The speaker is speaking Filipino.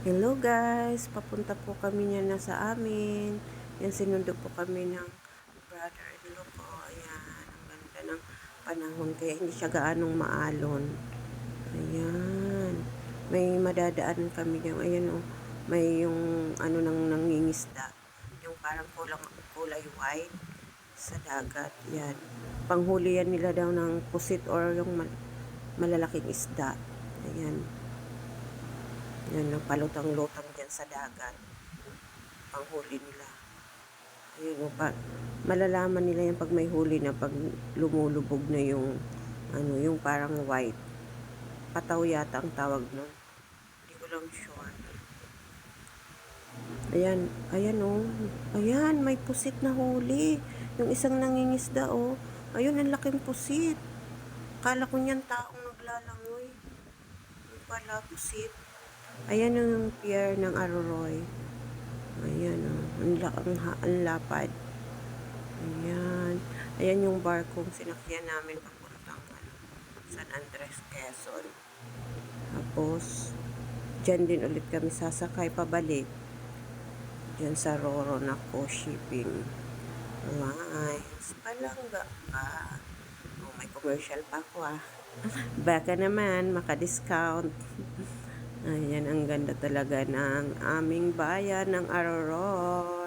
Hello guys, papunta po kami niya na sa amin. Yan, sinundo po kami ng brother-in-law ko. Ayan, ang ganda ng panahon kaya hindi siya gaanong maalon. Ayan, may madadaan kami diyan. Ayan oh, may yung ano nang nangingisda. Yung parang kulay white sa dagat. Yan, panghuli yan nila daw ng pusit or yung malalaking isda. Ayan. Yan, palutang-lutang dyan sa dagat. Panghuli nila. Ayun, malalaman nila yan pag may huli na, pag lumulubog na yung, ano, yung parang white. Pataw yata ang tawag nun. Hindi ko lang sure. Ayan, ayan oh. Ayan, may pusit na huli. Yung isang nangingisda oh. Ayun, ang laking pusit. Kala ko niyan taong naglalangoy. Yung pala, pusit. Ayan ang pier ng Aroroy. Ayan oh, ang lapad. Ayan. Ayan yung barkong sinakyan namin papuntang San Andres, Quezon. Tapos, dyan din ulit kami sasakay pabalik. Dyan sa Roro na ko shipping. Nice. Palangga pa. Oh, may commercial pa ako ah. Baka naman, maka-discount. Ayan, ang ganda talaga ng aming bayan ng Aroroy.